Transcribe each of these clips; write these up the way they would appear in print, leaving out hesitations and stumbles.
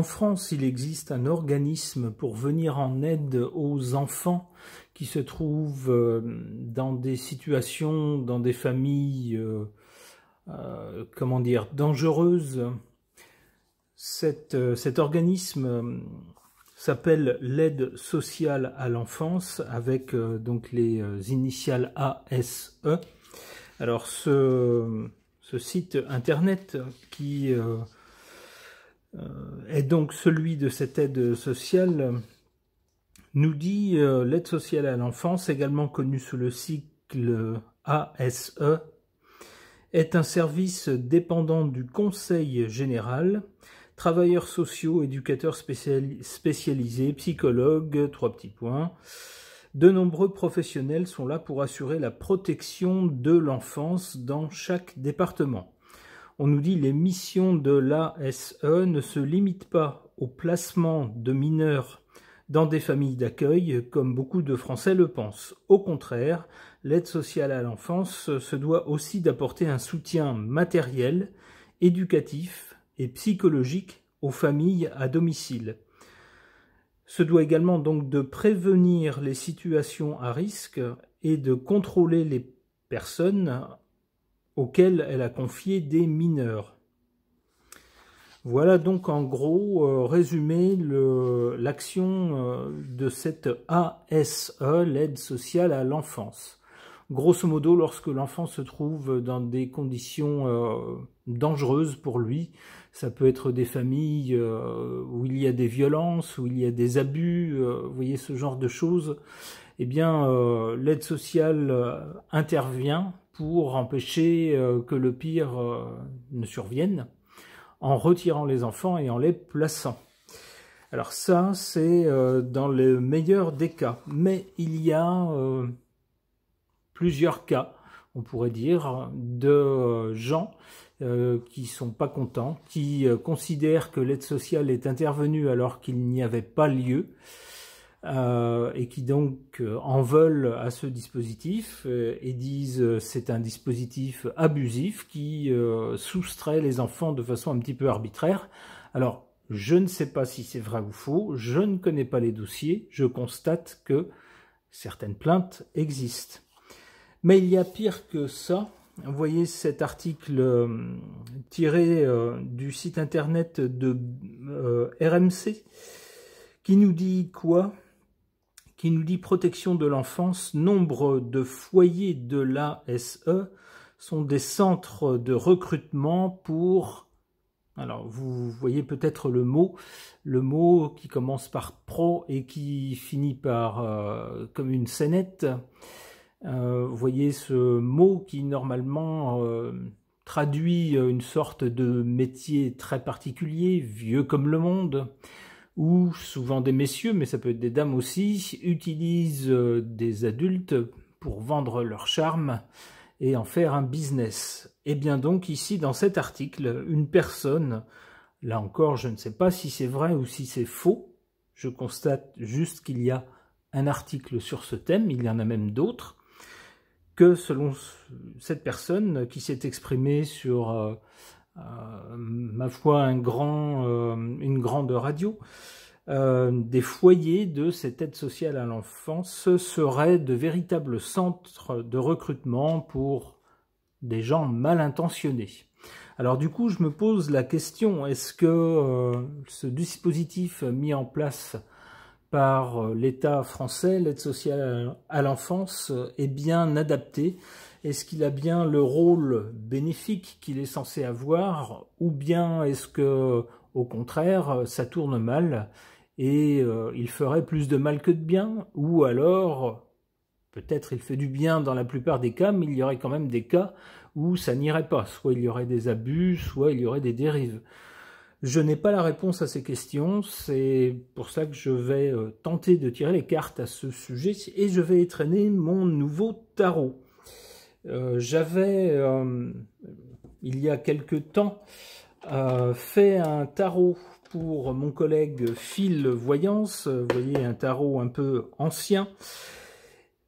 en France, il existe un organisme pour venir en aide aux enfants qui se trouvent dans des situations, dans des familles, comment dire, dangereuses. Cet organisme s'appelle l'aide sociale à l'enfance, avec donc les initiales ASE. Alors ce site internet qui est donc celui de cette aide sociale nous dit l'aide sociale à l'enfance, également connue sous le sigle ASE, est un service dépendant du Conseil général, travailleurs sociaux, éducateurs spécialisés, psychologues, 3 petits points. De nombreux professionnels sont là pour assurer la protection de l'enfance dans chaque département. On nous dit les missions de l'ASE ne se limitent pas au placement de mineurs dans des familles d'accueil, comme beaucoup de Français le pensent. Au contraire, l'aide sociale à l'enfance se doit aussi d'apporter un soutien matériel, éducatif et psychologique aux familles à domicile. Se doit également donc de prévenir les situations à risque et de contrôler les personnes auxquelles elle a confié des mineurs. Voilà donc en gros résumé l'action de cette ASE, l'aide sociale à l'enfance. Grosso modo, lorsque l'enfant se trouve dans des conditions dangereuses pour lui, ça peut être des familles où il y a des violences, où il y a des abus, vous voyez ce genre de choses, eh bien l'aide sociale intervient pour empêcher que le pire ne survienne, en retirant les enfants et en les plaçant. Alors ça, c'est dans le meilleur des cas. Mais il y a plusieurs cas, on pourrait dire, de gens qui sont pas contents, qui considèrent que l'aide sociale est intervenue alors qu'il n'y avait pas lieu, et qui donc en veulent à ce dispositif et disent c'est un dispositif abusif qui soustrait les enfants de façon un petit peu arbitraire. Alors, je ne sais pas si c'est vrai ou faux, je ne connais pas les dossiers, je constate que certaines plaintes existent. Mais il y a pire que ça. Vous voyez cet article tiré du site internet de RMC qui nous dit quoi ? Qui nous dit protection de l'enfance, nombre de foyers de l'ASE sont des centres de recrutement pour... Alors, vous voyez peut-être le mot qui commence par pro et qui finit par comme une scénette. Vous voyez ce mot qui normalement traduit une sorte de métier très particulier, vieux comme le monde, où souvent des messieurs, mais ça peut être des dames aussi, utilisent des adultes pour vendre leur charme et en faire un business. Et bien donc ici dans cet article, une personne, là encore je ne sais pas si c'est vrai ou si c'est faux, je constate juste qu'il y a un article sur ce thème, il y en a même d'autres, que selon cette personne qui s'est exprimée sur... ma foi, une grande radio, des foyers de cette aide sociale à l'enfance seraient de véritables centres de recrutement pour des gens mal intentionnés. Alors du coup, je me pose la question, est-ce que ce dispositif mis en place par l'État français, l'aide sociale à l'enfance, est bien adapté? Est-ce qu'il a bien le rôle bénéfique qu'il est censé avoir, ou bien est-ce que, au contraire, ça tourne mal et il ferait plus de mal que de bien? Ou alors, peut-être il fait du bien dans la plupart des cas, mais il y aurait quand même des cas où ça n'irait pas. Soit il y aurait des abus, soit il y aurait des dérives. Je n'ai pas la réponse à ces questions, c'est pour ça que je vais tenter de tirer les cartes à ce sujet et je vais étrenner mon nouveau tarot. J'avais, il y a quelque temps, fait un tarot pour mon collègue Phil Voyance, vous voyez un tarot un peu ancien,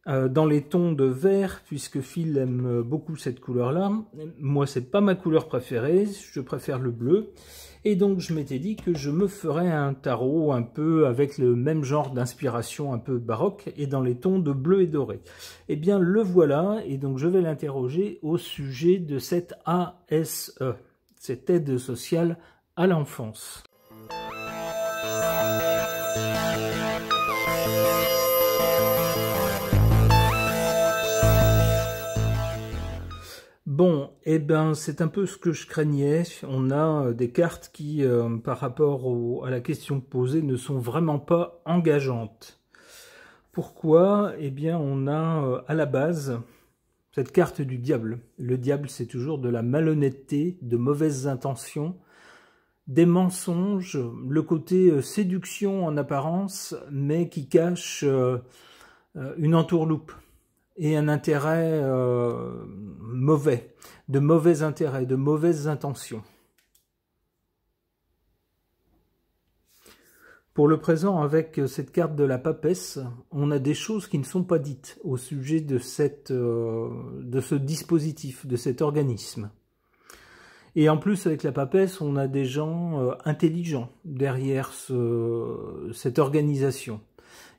dans les tons de vert, puisque Phil aime beaucoup cette couleur-là. Moi, c'est pas ma couleur préférée, je préfère le bleu. Et donc, je m'étais dit que je me ferais un tarot un peu avec le même genre d'inspiration un peu baroque, et dans les tons de bleu et doré. Eh bien, le voilà, et donc je vais l'interroger au sujet de cette ASE, cette aide sociale à l'enfance. Bon, eh ben, c'est un peu ce que je craignais. On a des cartes qui, par rapport à la question posée, ne sont vraiment pas engageantes. Pourquoi? Eh bien, on a à la base cette carte du diable. Le diable, c'est toujours de la malhonnêteté, de mauvaises intentions, des mensonges, le côté séduction en apparence, mais qui cache une entourloupe. Et un intérêt mauvais, de mauvais intérêts, de mauvaises intentions. Pour le présent, avec cette carte de la papesse, on a des choses qui ne sont pas dites au sujet de ce dispositif, de cet organisme. Et en plus, avec la papesse, on a des gens intelligents derrière cette organisation.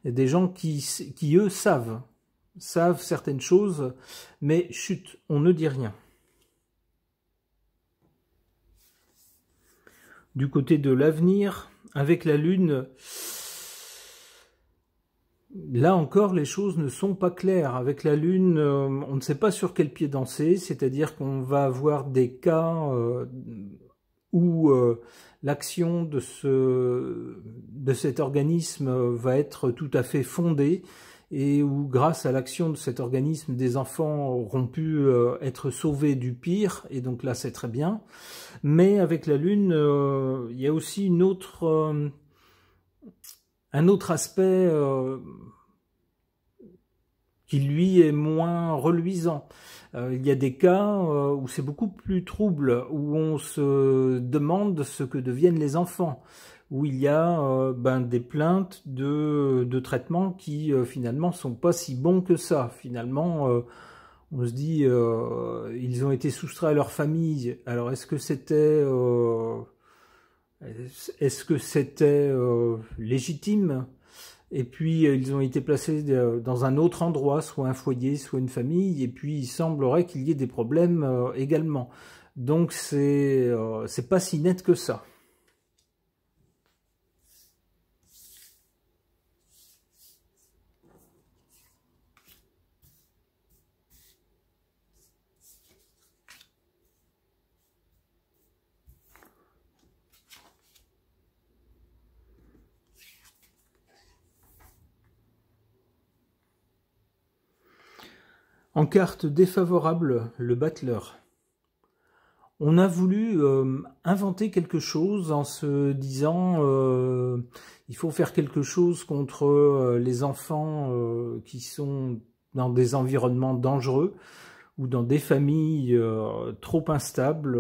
Il y a des gens qui eux, savent certaines choses, mais chut, on ne dit rien. Du côté de l'avenir, avec la Lune, là encore, les choses ne sont pas claires. Avec la Lune, on ne sait pas sur quel pied danser, c'est-à-dire qu'on va avoir des cas où l'action de cet organisme va être tout à fait fondée, et où grâce à l'action de cet organisme, des enfants auront pu être sauvés du pire, et donc là c'est très bien. Mais avec la Lune, il y a aussi un autre aspect qui lui est moins reluisant. Il y a des cas où c'est beaucoup plus trouble, où on se demande ce que deviennent les enfants, où il y a des plaintes de traitements qui finalement sont pas si bons que ça. Finalement, on se dit ils ont été soustraits à leur famille. Alors est-ce que c'était légitime? Et puis ils ont été placés dans un autre endroit, soit un foyer, soit une famille, et puis il semblerait qu'il y ait des problèmes également. Donc c'est pas si net que ça. En carte défavorable, le battleur. On a voulu inventer quelque chose en se disant il faut faire quelque chose contre les enfants qui sont dans des environnements dangereux ou dans des familles trop instables,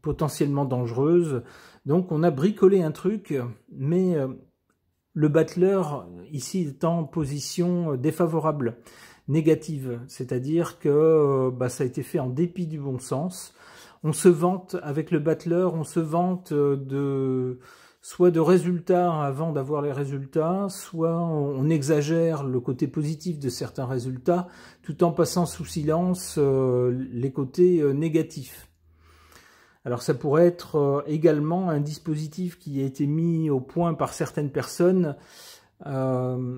potentiellement dangereuses. Donc on a bricolé un truc, mais le battleur ici est en position défavorable, négative, c'est-à-dire que ça a été fait en dépit du bon sens. On se vante avec le battleur, on se vante soit de résultats avant d'avoir les résultats, soit on exagère le côté positif de certains résultats, tout en passant sous silence les côtés négatifs. Alors ça pourrait être également un dispositif qui a été mis au point par certaines personnes,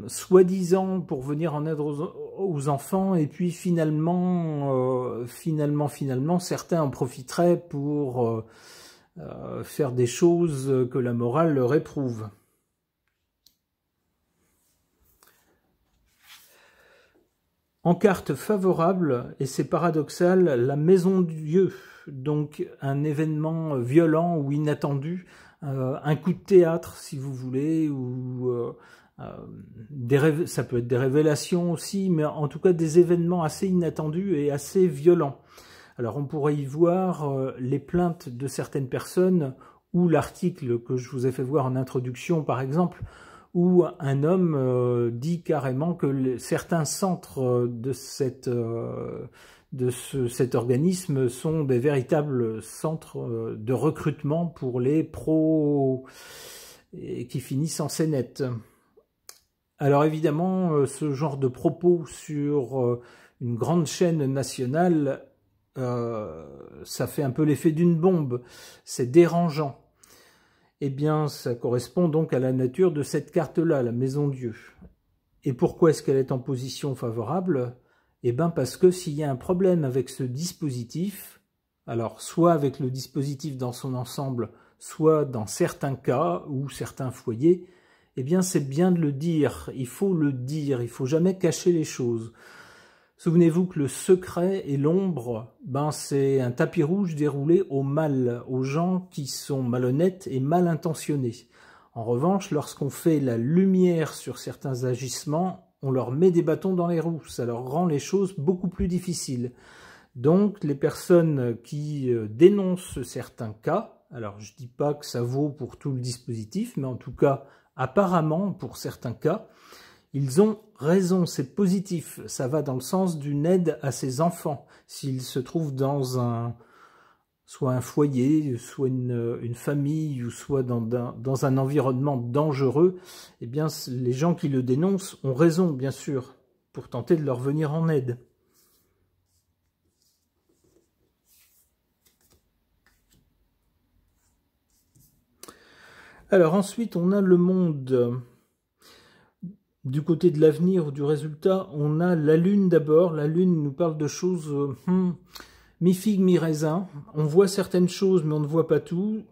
soi-disant pour venir en aide aux enfants, et puis finalement, certains en profiteraient pour faire des choses que la morale leur éprouve. En carte favorable, et c'est paradoxal, la maison de Dieu, donc un événement violent ou inattendu, un coup de théâtre si vous voulez, ou ça peut être des révélations aussi, mais en tout cas des événements assez inattendus et assez violents. Alors on pourrait y voir les plaintes de certaines personnes, ou l'article que je vous ai fait voir en introduction par exemple, où un homme dit carrément que certains centres de cet organisme sont des véritables centres de recrutement pour les pros et qui finissent en scénette. Alors évidemment, ce genre de propos sur une grande chaîne nationale, ça fait un peu l'effet d'une bombe, c'est dérangeant. Eh bien, ça correspond donc à la nature de cette carte-là, la Maison Dieu. Et pourquoi est-ce qu'elle est en position favorable? Eh bien, parce que s'il y a un problème avec ce dispositif, alors soit avec le dispositif dans son ensemble, soit dans certains cas ou certains foyers, eh bien, c'est bien de le dire, il faut jamais cacher les choses. Souvenez-vous que le secret et l'ombre, c'est un tapis rouge déroulé au mal, aux gens qui sont malhonnêtes et mal intentionnés. En revanche, lorsqu'on fait la lumière sur certains agissements, on leur met des bâtons dans les roues, ça leur rend les choses beaucoup plus difficiles. Donc, les personnes qui dénoncent certains cas, alors je ne dis pas que ça vaut pour tout le dispositif, mais en tout cas, apparemment, pour certains cas, ils ont raison, c'est positif, ça va dans le sens d'une aide à ces enfants. S'ils se trouvent dans soit un foyer, soit une famille, ou soit dans un environnement dangereux, eh bien, les gens qui le dénoncent ont raison, bien sûr, pour tenter de leur venir en aide. Alors ensuite, on a le monde. Du côté de l'avenir ou du résultat, on a la Lune d'abord. La Lune nous parle de choses mi-figue, mi-raisin. On voit certaines choses, mais on ne voit pas tout.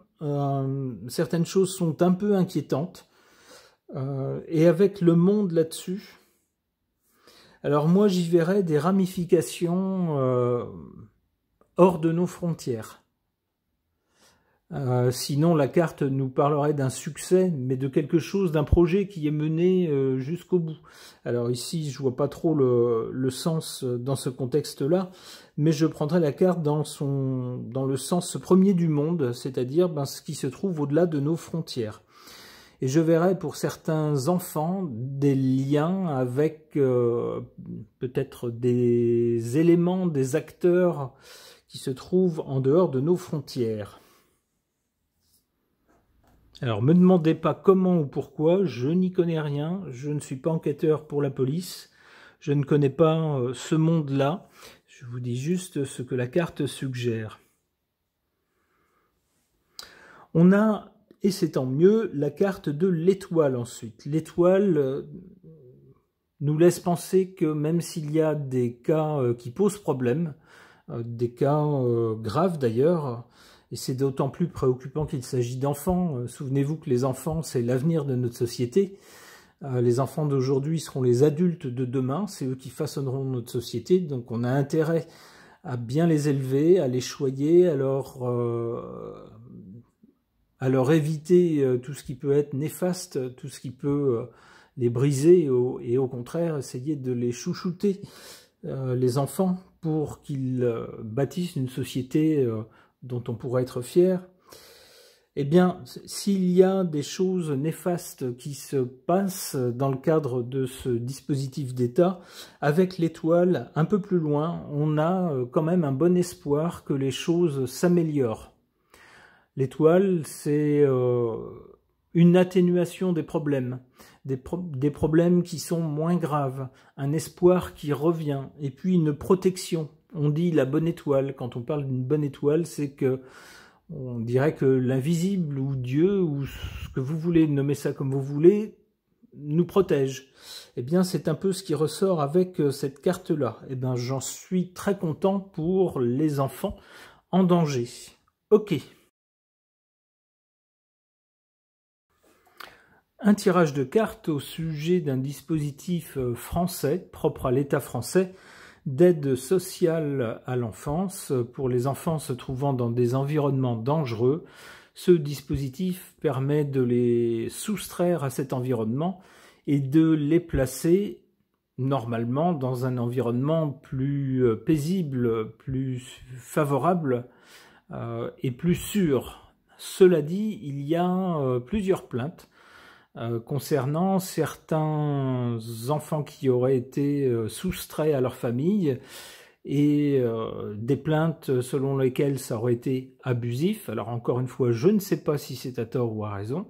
Certaines choses sont un peu inquiétantes. Et avec le monde là-dessus, alors moi j'y verrais des ramifications hors de nos frontières. Sinon, la carte nous parlerait d'un succès, mais de quelque chose, d'un projet qui est mené jusqu'au bout. Alors ici, je vois pas trop le sens dans ce contexte-là, mais je prendrais la carte dans le sens premier du monde, c'est-à-dire ce qui se trouve au-delà de nos frontières. Et je verrais pour certains enfants des liens avec peut-être des éléments, des acteurs qui se trouvent en dehors de nos frontières. Alors, me demandez pas comment ou pourquoi, je n'y connais rien, je ne suis pas enquêteur pour la police, je ne connais pas ce monde-là, je vous dis juste ce que la carte suggère. On a, et c'est tant mieux, la carte de l'étoile ensuite. L'étoile nous laisse penser que même s'il y a des cas qui posent problème, des cas graves d'ailleurs, et c'est d'autant plus préoccupant qu'il s'agit d'enfants. Souvenez-vous que les enfants, c'est l'avenir de notre société. Les enfants d'aujourd'hui seront les adultes de demain, c'est eux qui façonneront notre société, donc on a intérêt à bien les élever, à les choyer, à leur éviter tout ce qui peut être néfaste, tout ce qui peut les briser, et au contraire essayer de les chouchouter, les enfants, pour qu'ils bâtissent une société dont on pourrait être fier. Eh bien, s'il y a des choses néfastes qui se passent dans le cadre de ce dispositif d'État, avec l'étoile, un peu plus loin, on a quand même un bon espoir que les choses s'améliorent. L'étoile, c'est une atténuation des problèmes, des problèmes qui sont moins graves, un espoir qui revient, et puis une protection. On dit la bonne étoile. Quand on parle d'une bonne étoile, c'est que on dirait que l'invisible ou Dieu ou ce que vous voulez, nommer ça comme vous voulez, nous protège. Eh bien, c'est un peu ce qui ressort avec cette carte-là. Eh bien, j'en suis très content pour les enfants en danger. Ok. Un tirage de cartes au sujet d'un dispositif français, propre à l'État français, d'aide sociale à l'enfance pour les enfants se trouvant dans des environnements dangereux. Ce dispositif permet de les soustraire à cet environnement et de les placer normalement dans un environnement plus paisible, plus favorable et plus sûr. Cela dit, il y a plusieurs plaintes concernant certains enfants qui auraient été soustraits à leur famille et des plaintes selon lesquelles ça aurait été abusif. Alors encore une fois, je ne sais pas si c'est à tort ou à raison.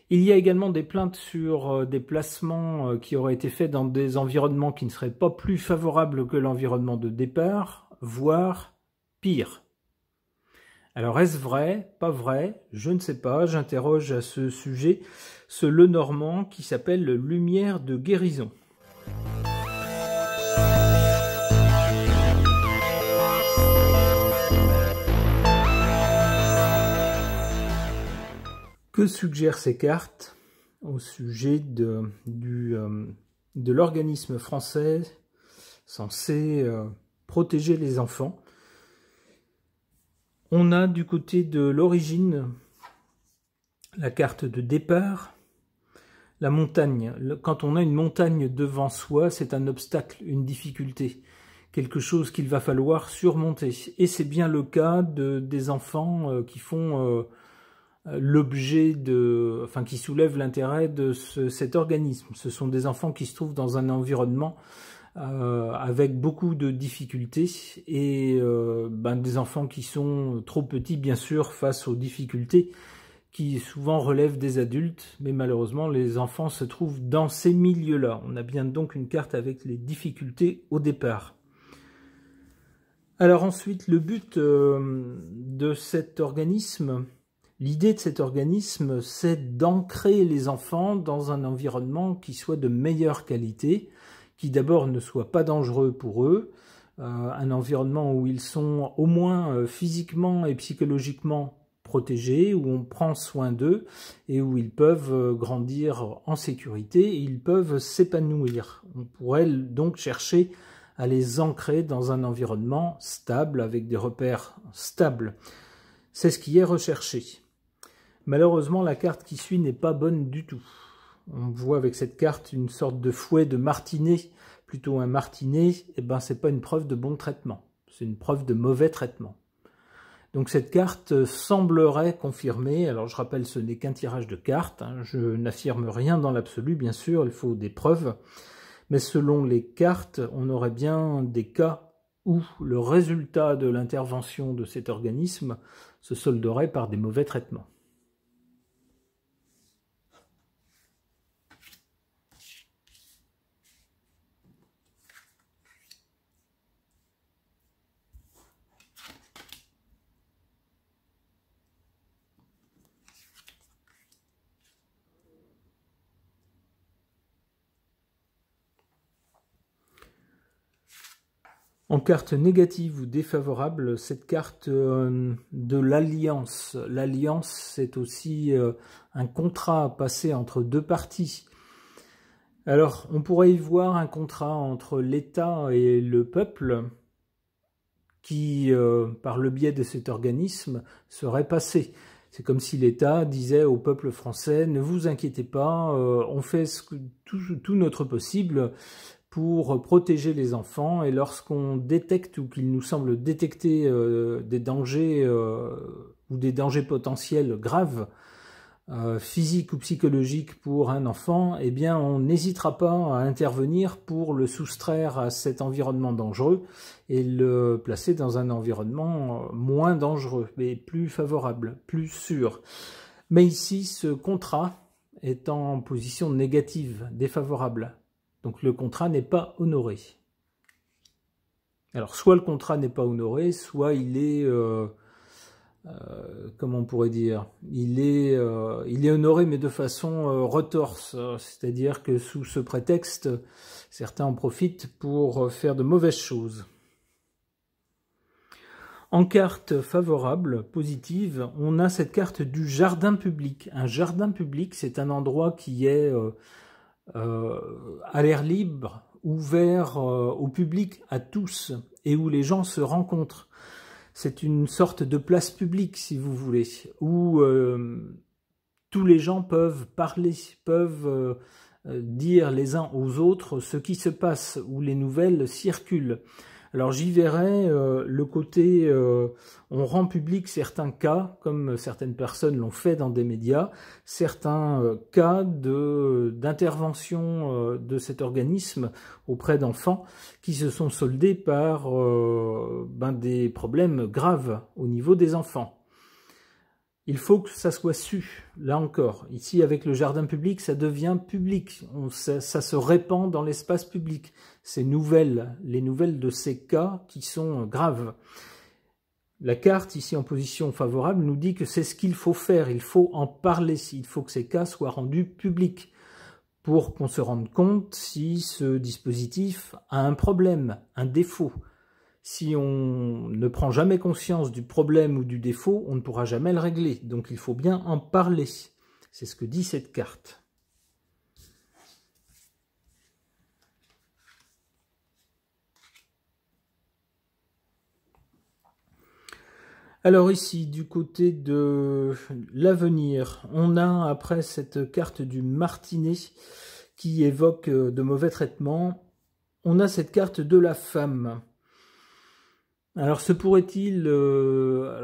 Il y a également des plaintes sur des placements qui auraient été faits dans des environnements qui ne seraient pas plus favorables que l'environnement de départ, voire pire. Alors est-ce vrai? Pas vrai? Je ne sais pas. J'interroge à ce sujet ce Lenormand qui s'appelle Lumière de guérison. Que suggèrent ces cartes au sujet de l'organisme français censé protéger les enfants? On a du côté de l'origine la carte de départ, la montagne. Quand on a une montagne devant soi, c'est un obstacle, une difficulté, quelque chose qu'il va falloir surmonter. Et c'est bien le cas des enfants qui font l'objet qui soulève l'intérêt de cet organisme. Ce sont des enfants qui se trouvent dans un environnement avec beaucoup de difficultés et des enfants qui sont trop petits, bien sûr, face aux difficultés qui souvent relèvent des adultes, mais malheureusement les enfants se trouvent dans ces milieux-là. On a bien donc une carte avec les difficultés au départ. Alors ensuite, le but de cet organisme, l'idée de cet organisme, c'est d'ancrer les enfants dans un environnement qui soit de meilleure qualité, qui d'abord ne soit pas dangereux pour eux, un environnement où ils sont au moins physiquement et psychologiquement protégés, où on prend soin d'eux et où ils peuvent grandir en sécurité et ils peuvent s'épanouir. On pourrait donc chercher à les ancrer dans un environnement stable, avec des repères stables. C'est ce qui est recherché. Malheureusement, la carte qui suit n'est pas bonne du tout. On voit avec cette carte une sorte de fouet de martinet, plutôt un martinet, et c'est pas une preuve de bon traitement, c'est une preuve de mauvais traitement. Donc cette carte semblerait confirmer, alors je rappelle ce n'est qu'un tirage de cartes, je n'affirme rien dans l'absolu bien sûr, il faut des preuves, mais selon les cartes, on aurait bien des cas où le résultat de l'intervention de cet organisme se solderait par des mauvais traitements. En carte négative ou défavorable, cette carte de l'alliance. L'alliance, c'est aussi un contrat passé entre deux parties. Alors, on pourrait y voir un contrat entre l'État et le peuple qui, par le biais de cet organisme, serait passé. C'est comme si l'État disait au peuple français « Ne vous inquiétez pas, on fait tout notre possible » pour protéger les enfants, et lorsqu'on détecte ou qu'il nous semble détecter des dangers ou des dangers potentiels graves, physiques ou psychologiques pour un enfant, eh bien on n'hésitera pas à intervenir pour le soustraire à cet environnement dangereux et le placer dans un environnement moins dangereux, mais plus favorable, plus sûr. Mais ici, ce contrat est en position négative, défavorable. Donc le contrat n'est pas honoré. Alors soit le contrat n'est pas honoré, soit il est, comment on pourrait dire, il est honoré mais de façon retorse, c'est-à-dire que sous ce prétexte, certains en profitent pour faire de mauvaises choses. En carte favorable, positive, on a cette carte du jardin public. Un jardin public, c'est un endroit qui est à l'air libre, ouvert au public, à tous, et où les gens se rencontrent. C'est une sorte de place publique, si vous voulez, où tous les gens peuvent parler, peuvent dire les uns aux autres ce qui se passe, où les nouvelles circulent. Alors j'y verrai le côté, on rend public certains cas, comme certaines personnes l'ont fait dans des médias, certains cas d'intervention de cet organisme auprès d'enfants qui se sont soldés par des problèmes graves au niveau des enfants. Il faut que ça soit su, là encore. Ici, avec le jardin public, ça devient public. Ça se répand dans l'espace public. Ces nouvelles, les nouvelles de ces cas qui sont graves. La carte, ici en position favorable, nous dit que c'est ce qu'il faut faire. Il faut en parler. Il faut que ces cas soient rendus publics pour qu'on se rende compte si ce dispositif a un problème, un défaut. Si on ne prend jamais conscience du problème ou du défaut, on ne pourra jamais le régler. Donc il faut bien en parler. C'est ce que dit cette carte. Alors ici, du côté de l'avenir, on a après cette carte du martinet qui évoque de mauvais traitements, on a cette carte de la femme. Alors, se pourrait-il,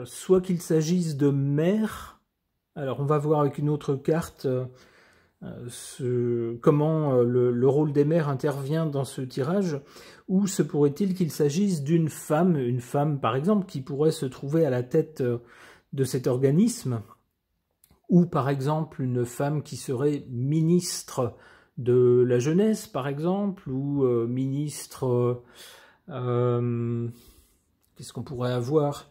soit qu'il s'agisse de mère, alors on va voir avec une autre carte comment le rôle des mères intervient dans ce tirage, ou se pourrait-il qu'il s'agisse d'une femme, une femme par exemple, qui pourrait se trouver à la tête de cet organisme, ou par exemple une femme qui serait ministre de la jeunesse, par exemple, ou ministre... qu'est-ce qu'on pourrait avoir?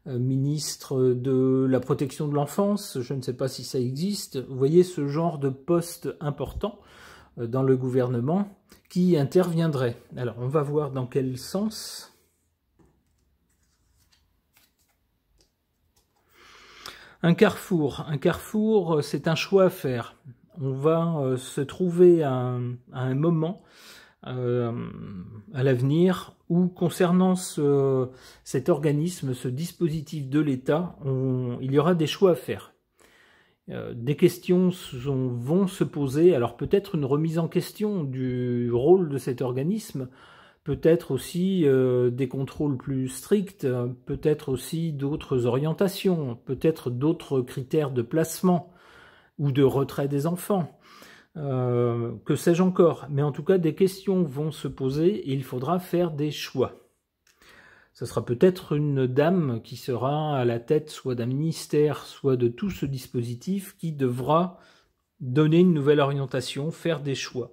Ministre de la protection de l'enfance, je ne sais pas si ça existe. Vous voyez ce genre de poste important dans le gouvernement qui interviendrait. Alors, on va voir dans quel sens. Un carrefour. Un carrefour, c'est un choix à faire. On va se trouver à un moment à l'avenir où, concernant cet organisme, ce dispositif de l'État, il y aura des choix à faire. Des questions vont se poser, alors peut-être une remise en question du rôle de cet organisme, peut-être aussi des contrôles plus stricts, peut-être aussi d'autres orientations, peut-être d'autres critères de placement ou de retrait des enfants. Que sais-je encore, mais en tout cas des questions vont se poser et il faudra faire des choix. Ce sera peut-être une dame qui sera à la tête soit d'un ministère, soit de tout ce dispositif qui devra donner une nouvelle orientation, faire des choix.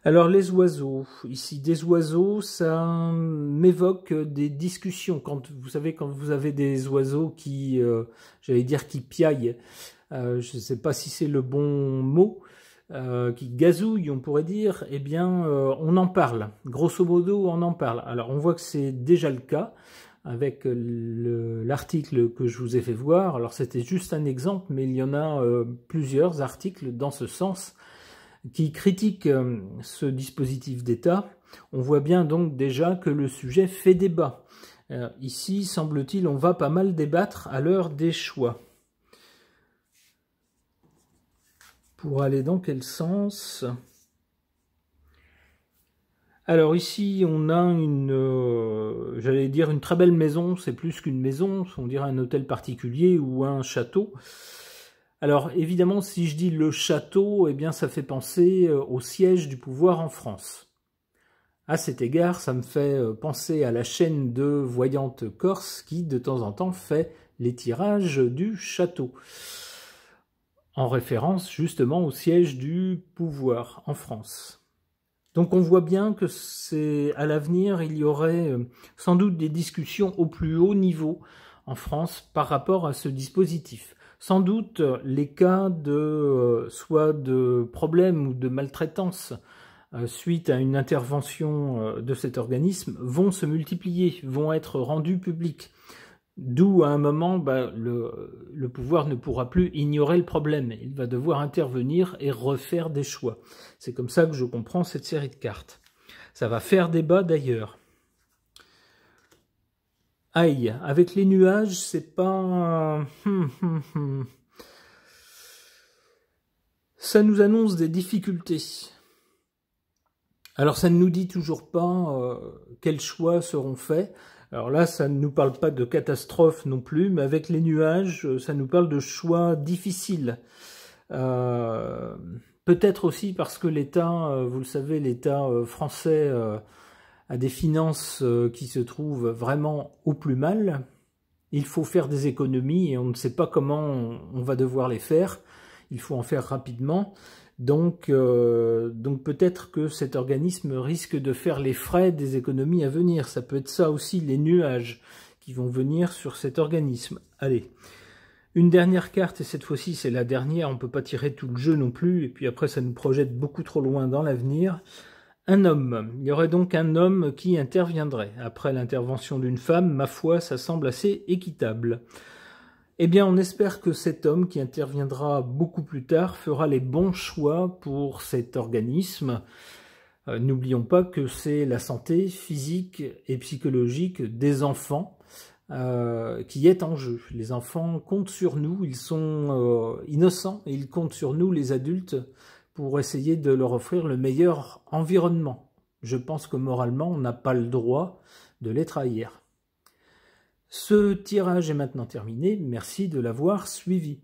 Alors les oiseaux, ici des oiseaux, ça m'évoque des discussions. Vous savez, quand vous avez des oiseaux qui, j'allais dire qui piaillent, je ne sais pas si c'est le bon mot, qui gazouillent, on pourrait dire, eh bien on en parle. Grosso modo, on en parle. Alors on voit que c'est déjà le cas avec l'article que je vous ai fait voir. Alors c'était juste un exemple, mais il y en a plusieurs articles dans ce sens qui critiquent ce dispositif d'État. On voit bien donc déjà que le sujet fait débat. Ici, semble-t-il, on va pas mal débattre à l'heure des choix. Pour aller dans quel sens? Alors ici, on a j'allais dire une très belle maison, c'est plus qu'une maison, on dirait un hôtel particulier ou un château. Alors évidemment, si je dis le château, eh bien ça fait penser au siège du pouvoir en France. À cet égard, ça me fait penser à la chaîne de voyantes corse qui, de temps en temps, fait les tirages du château, en référence justement au siège du pouvoir en France. Donc on voit bien que à l'avenir, il y aurait sans doute des discussions au plus haut niveau en France par rapport à ce dispositif. Sans doute, les cas soit de problèmes ou de maltraitance suite à une intervention de cet organisme vont se multiplier, vont être rendus publics. D'où à un moment, le pouvoir ne pourra plus ignorer le problème. Il va devoir intervenir et refaire des choix. C'est comme ça que je comprends cette série de cartes. Ça va faire débat d'ailleurs. Aïe, avec les nuages, c'est pas... Ça nous annonce des difficultés. Alors ça ne nous dit toujours pas quels choix seront faits. Alors là, ça ne nous parle pas de catastrophe non plus, mais avec les nuages, ça nous parle de choix difficiles. Peut-être aussi parce que l'État, vous le savez, l'État français a des finances qui se trouvent vraiment au plus mal. Il faut faire des économies et on ne sait pas comment on va devoir les faire. Il faut en faire rapidement. Donc peut-être que cet organisme risque de faire les frais des économies à venir. Ça peut être ça aussi, les nuages qui vont venir sur cet organisme. Allez, une dernière carte, et cette fois-ci c'est la dernière, on ne peut pas tirer tout le jeu non plus, et puis après ça nous projette beaucoup trop loin dans l'avenir. Un homme. Il y aurait donc un homme qui interviendrait. Après l'intervention d'une femme, ma foi, ça semble assez équitable. Eh bien, on espère que cet homme qui interviendra beaucoup plus tard fera les bons choix pour cet organisme. N'oublions pas que c'est la santé physique et psychologique des enfants qui est en jeu. Les enfants comptent sur nous, ils sont innocents et ils comptent sur nous, les adultes, pour essayer de leur offrir le meilleur environnement. Je pense que moralement, on n'a pas le droit de les trahir. Ce tirage est maintenant terminé, merci de l'avoir suivi.